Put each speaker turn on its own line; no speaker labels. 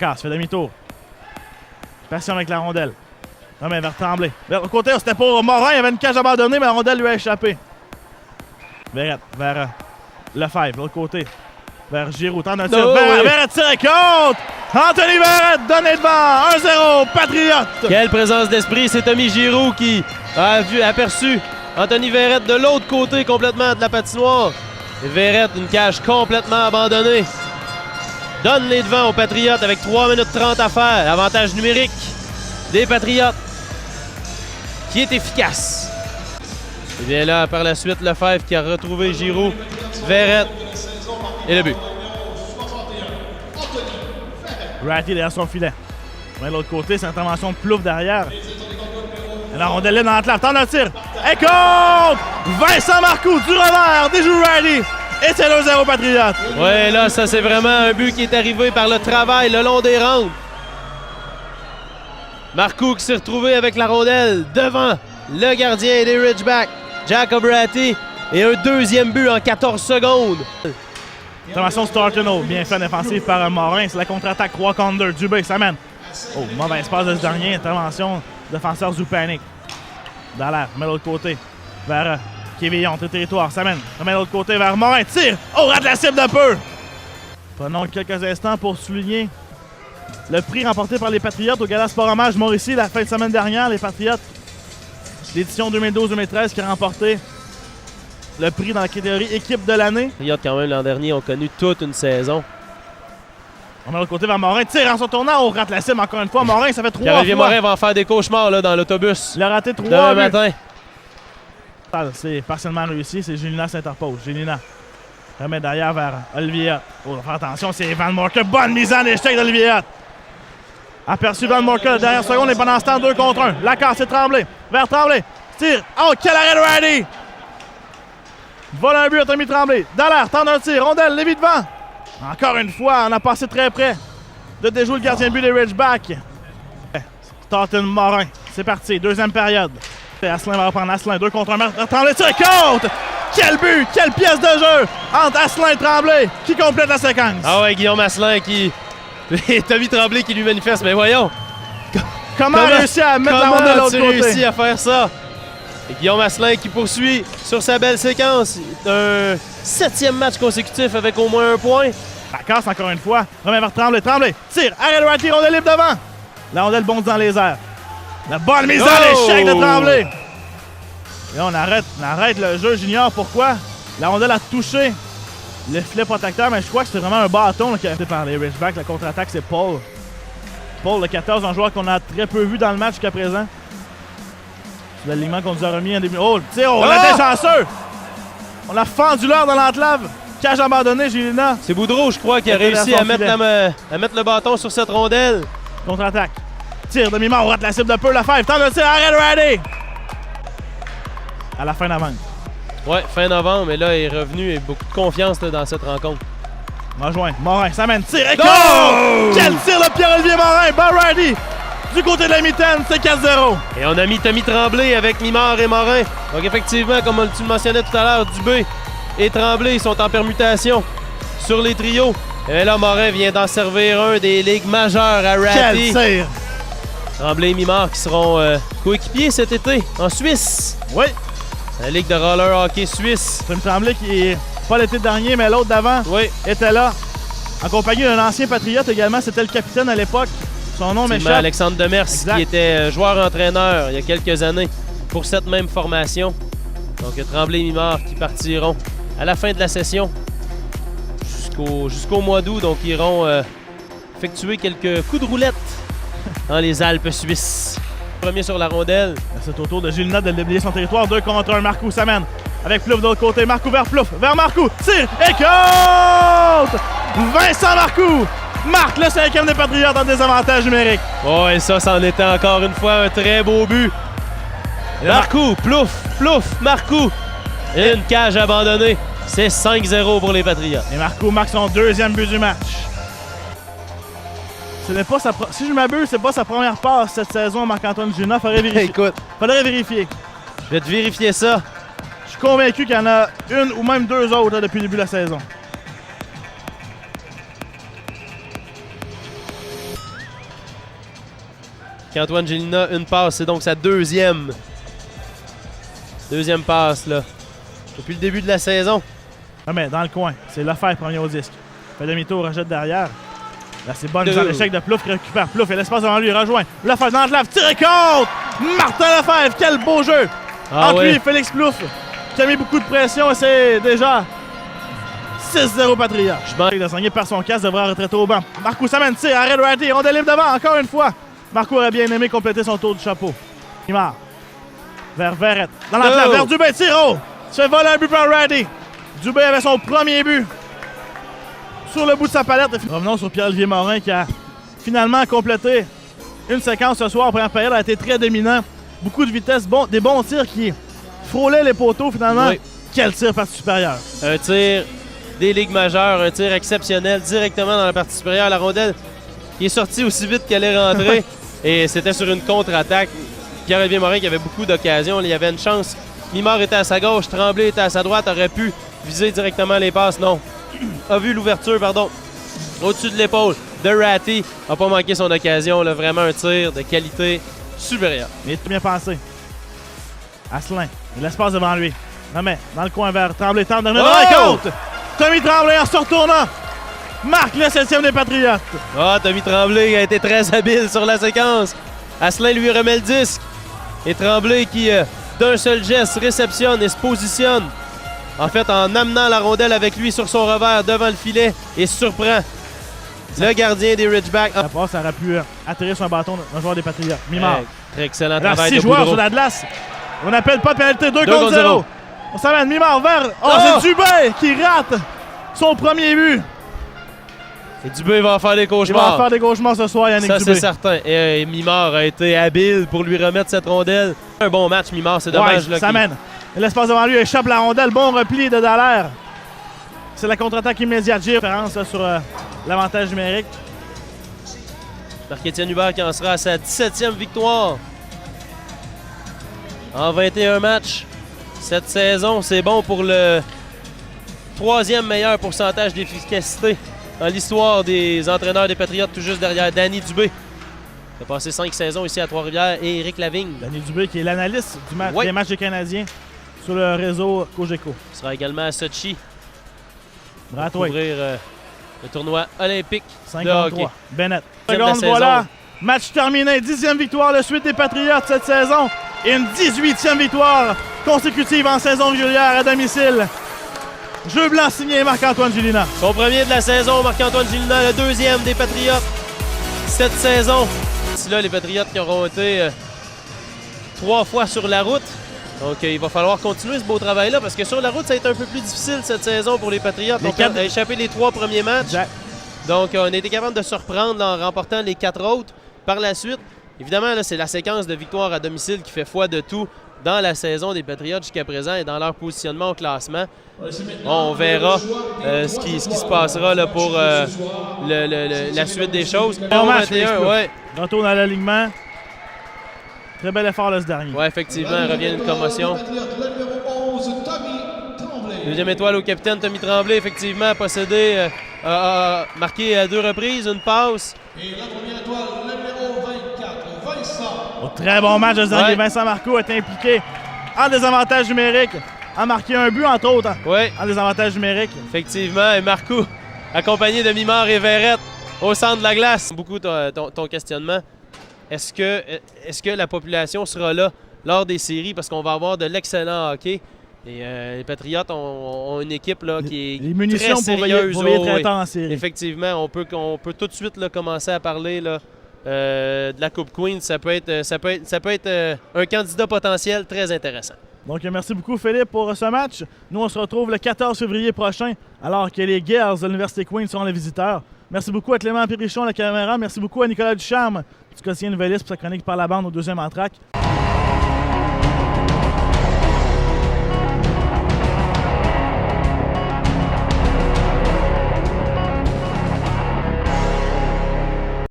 casse, fait demi-tour. Passion avec la rondelle. Non, mais vers Tremblay. Vers le côté, c'était pour Morin. Il y avait une cage abandonnée, mais la rondelle lui a échappé. Verrette vers Lefebvre, de l'autre côté. Vers Giroux, tente un tir. Verrette tire et compte! Anthony Verrette donné devant. 1-0, Patriote!
Quelle présence d'esprit, c'est Tommy Giroux qui a aperçu Anthony Verrette de l'autre côté complètement de la patinoire. Et Verrette, une cage complètement abandonnée. Donne les devants aux Patriotes avec 3 minutes 30 à faire. Avantage numérique des Patriotes qui est efficace. Et bien là, par la suite, Lefebvre qui a retrouvé Giroux, Verrette et le but.
Ratty derrière son filet. Mais de l'autre côté, c'est l'intervention de Plouffe derrière. Et la rondelle est dans l'entlave. Tente un tir. Et compte! Vincent Marcoux du revers déjoue Ratty. Et c'est 2-0 Patriote.
Oui, là, ça c'est vraiment un but qui est arrivé par le travail le long des rangs. Marcoux qui s'est retrouvé avec la rondelle devant le gardien des Ridgebacks, Jacob Ratty. Et un deuxième but en 14 secondes.
Intervention Startino, bien fait en défensive par Morin. C'est la contre-attaque 3 contre 2. Dubé s'amène. Oh, mauvais espace de ce dernier. Intervention défenseur Zupanic. Dans l'air, mais de l'autre côté. Vers Kévillon, territoire, s'amène. De l'autre côté vers Morin. Tire! Oh, rate la cible de peu! Prenons quelques instants pour souligner le prix remporté par les Patriotes au Gala Sport Hommage Mauricie la fin de semaine dernière. Les Patriotes, l'édition 2012-2013 qui a remporté le prix dans la catégorie équipe de l'année.
Les Patriotes, quand même, l'an dernier, ont connu toute une saison.
On a de l'autre côté vers Morin. Tire en se tournant. On rate la cible encore une fois. Morin, ça fait 3 fois.
Olivier Morin va en faire des cauchemars là, dans l'autobus.
Il a raté 3
demain matin.
C'est partiellement réussi. C'est Gélina s'interpose. Gélina remet derrière vers Olivier. Oh, faire attention, c'est Van Morka. Bonne mise en échec d'Olivier. Aperçu Van Morka la dernière seconde et pendant ce temps 2 contre 1. La casse, c'est Tremblay. Vers Tremblay. Tire. Oh, quel arrêt de Ratty! Vole un but à Tommy Tremblay. Dans l'air, tente un tir. Rondelle, Lévis devant. Encore une fois, on a passé très près de déjouer le gardien de but des Ridgebacks. Taunton Morin. C'est parti. Deuxième période. Asselin va reprendre Asselin. 2 contre 1. Tremblay tire et compte! Quel but! Quelle pièce de jeu entre Asselin et Tremblay qui complète la séquence.
Ah ouais, Guillaume Asselin qui... Tommy Tremblay qui lui manifeste. Mais voyons!
Comment réussi à mettre la rondelle de l'autre côté?
Réussi à faire ça? Et Guillaume Asselin qui poursuit sur sa belle séquence. Un 7e match consécutif avec au moins 1 point.
La casse encore une fois. Remet vers Tremblay. Tremblay tire. Arrête de Ratty. Rondelle libre devant. La rondelle bonde dans les airs. La bonne mise à l'échec de Tremblay. Et là, on arrête le jeu junior. Pourquoi? La rondelle a touché le filet protecteur, mais je crois que c'est vraiment un bâton là, qui a été par les Ridgebacks. La contre-attaque, c'est Paul. Paul, le 14, un joueur qu'on a très peu vu dans le match jusqu'à présent. C'est l'alignement qu'on nous a remis en début. Oh, le tir, on a été chanceux! On a fendu l'heure dans l'entlave. Cage abandonné, Gélina.
C'est Boudreau, je crois, qui a réussi à mettre le bâton sur cette rondelle.
Contre-attaque. Tire demi-mort, on rate la cible de peu. Lefebvre tente le tir, arrête Ratty! À la fin novembre.
Ouais, fin novembre, mais là, il est revenu et beaucoup de confiance là, dans cette rencontre.
On rejoint Morin, ça mène, tir et goal! Quel tir de Pierre-Olivier Morin, Ratty! Du côté de la mitaine, c'est 4-0.
Et on a mis Tommy Tremblay avec Mimard et Morin. Donc effectivement, comme tu le mentionnais tout à l'heure, Dubé et Tremblay sont en permutation sur les trios. Et là, Morin vient d'en servir un des ligues majeures à Ratty.
Quel tir!
Tremblay et Mimard qui seront coéquipiers cet été en Suisse.
Oui.
La Ligue de roller hockey suisse.
C'est une Tremblay qui est pas l'été dernier, mais l'autre d'avant était là. En compagnie d'un ancien Patriote également, c'était le capitaine à l'époque. Son nom m'échappe.
Alexandre Demers, qui était joueur-entraîneur il y a quelques années pour cette même formation. Donc Tremblay et Mimard qui partiront à la fin de la session jusqu'au mois d'août. Donc ils iront effectuer quelques coups de roulette dans les Alpes suisses. Premier sur la rondelle.
C'est au tour de Gélina de déblayer son territoire. 2 contre 1. Marcoux s'amène avec Plouffe de l'autre côté. Marcoux vers Plouffe. Vers Marcoux. Tire et compte! Vincent Marcoux marque le 5e des Patriotes en désavantage numérique.
Oh, et ça, c'en était encore une fois un très beau but. Marcoux, Plouffe, Marcoux. Et une cage abandonnée. C'est 5-0 pour les Patriotes.
Et Marcoux marque son 2e but du match. Ce n'est pas si je m'abuse, c'est pas sa première passe cette saison, Marc-Antoine Gélina. Faudrait vérifier.
Écoute,
faudrait vérifier.
Je vais te vérifier ça.
Je suis convaincu qu'il y en a une ou même 2 autres là, depuis le début de la saison.
Marc-Antoine Gélina, une passe. C'est donc sa deuxième passe, là. Depuis le début de la saison.
Ah, mais dans le coin, c'est Lefebvre premier au disque. Fait demi-tour, rejette derrière. Là, c'est bonne mise en échec de Plouffe qui récupère Plouffe. Et l'espace devant lui, il rejoint. Lefebvre dans le lave, tiré contre! Martin Lefebvre, quel beau jeu! Entre lui et Félix Plouffe, qui a mis beaucoup de pression et c'est déjà 6-0 Patriots. Designé par son casque, devra retraiter au banc. Marco Samen tire, arrête Ratty, on délivre devant, encore une fois. Marco aurait bien aimé compléter son tour du chapeau. Guimard. Vers Verrette. Dans l'enclave, vers Dubé, tiro! Se fait voler un but par Ratty. Dubé avait son premier but sur le bout de sa palette. Revenons sur Pierre-Olivier Morin qui a finalement complété une séquence ce soir. En première période, a été très dominant. Beaucoup de vitesse, des bons tirs qui frôlaient les poteaux finalement.
Oui.
Quel tir partie supérieure. Un
tir des ligues majeures, un tir exceptionnel directement dans la partie supérieure. La rondelle qui est sortie aussi vite qu'elle est rentrée. Et c'était sur une contre-attaque. Pierre-Olivier Morin qui avait beaucoup d'occasions. Il y avait une chance. Mimard était à sa gauche, Tremblay était à sa droite, aurait pu viser directement les passes. Non. A vu l'ouverture, pardon, au-dessus de l'épaule de Ratty. N'a pas manqué son occasion. Là, vraiment un tir de qualité supérieure.
Il est bien pensé. Asselin, il l'espace devant lui. Remet dans le coin vers Tremblay. Tente de revenir dans la côte. Tommy Tremblay en se retournant. Marque le 7e des Patriotes.
Tommy Tremblay a été très habile sur la séquence. Asselin lui remet le disque. Et Tremblay qui, d'un seul geste, réceptionne et se positionne. En fait, en amenant la rondelle avec lui sur son revers devant le filet et surprend le gardien des Ridgebacks.
La passe aurait pu atterrir sur un bâton d'un joueur des Patriotes. Mimard.
Très excellent travail de
6 joueurs
Boudreau.
sur la glace. On n'appelle pas de pénalité. 2 contre 0. On s'amène Mimard vers... c'est Dubé qui rate son premier but.
Et Dubé va en faire des cauchemars.
Il va en faire des cauchemars ce soir, Yannick Dubé.
Ça, c'est certain. Et Mimard a été habile pour lui remettre cette rondelle. Un bon match, Mimard. C'est dommage.
Ouais, Samen. L'espace devant lui échappe la rondelle. Bon repli de Dallaire. C'est la contre-attaque immédiate. J'ai référence sur l'avantage numérique.
Marc-Étienne Hubert qui en sera à sa 17e victoire en 21 matchs cette saison. C'est bon pour le 3e meilleur pourcentage d'efficacité dans l'histoire des entraîneurs des Patriotes, tout juste derrière Danny Dubé. Il a passé 5 saisons ici à Trois-Rivières et Éric Lavigne.
Danny Dubé qui est l'analyste des matchs des Canadiens sur le réseau Cogeco.
Il sera également à Sochi pour
Brathwaite.
couvrir le tournoi olympique
5
de hockey.
3. Bennett.
Seconde,
Voilà. Match terminé. 10e victoire de suite des Patriotes cette saison. Et une 18e victoire consécutive en saison régulière à domicile. Jeu blanc signé Marc-Antoine Gélina.
Son premier de la saison, Marc-Antoine Gélina, le 2e des Patriotes cette saison. Ici là, les Patriotes qui auront été 3 fois sur la route. Donc, il va falloir continuer ce beau travail-là parce que sur la route, ça a été un peu plus difficile cette saison pour les Patriotes. On a échappé les 3 premiers matchs.
Exact.
Donc, on a été capable de se reprendre en remportant les 4 autres par la suite. Évidemment, là, c'est la séquence de victoires à domicile qui fait foi de tout dans la saison des Patriotes jusqu'à présent et dans leur positionnement au classement. On verra ce qui se passera là, pour la suite des choses.
Bon match,
21, ouais.
Retour dans l'alignement. Très bel effort là, ce dernier.
Oui, effectivement, il revient d'une commotion. Deuxième étoile au capitaine Tommy Tremblay, effectivement, a possédé, a marqué à 2 reprises, une passe.
Et la première étoile, le numéro 24, Vincent.
Très bon match de ce dernier. Vincent Marcoux est impliqué en désavantage numérique. A marqué un but, entre autres, en désavantage numérique.
Effectivement, et Marcoux, accompagné de Mimard et Verrette au centre de la glace. Beaucoup ton questionnement. Est-ce que la population sera là lors des séries parce qu'on va avoir de l'excellent hockey? Et les Patriotes ont une équipe là, qui est
les munitions
très sérieuse.
Pour veiller très tard en série.
Effectivement, on peut tout de suite là, commencer à parler là, de la Coupe Queen. Ça peut être un candidat potentiel très intéressant.
Donc, merci beaucoup, Philippe, pour ce match. Nous, on se retrouve le 14 février prochain, alors que les Girls de l'Université Queen seront les visiteurs. Merci beaucoup à Clément Périchon, la caméra. Merci beaucoup à Nicolas Ducharme, du quotidien Nouvelliste, pour sa chronique par la bande au 2e entraque.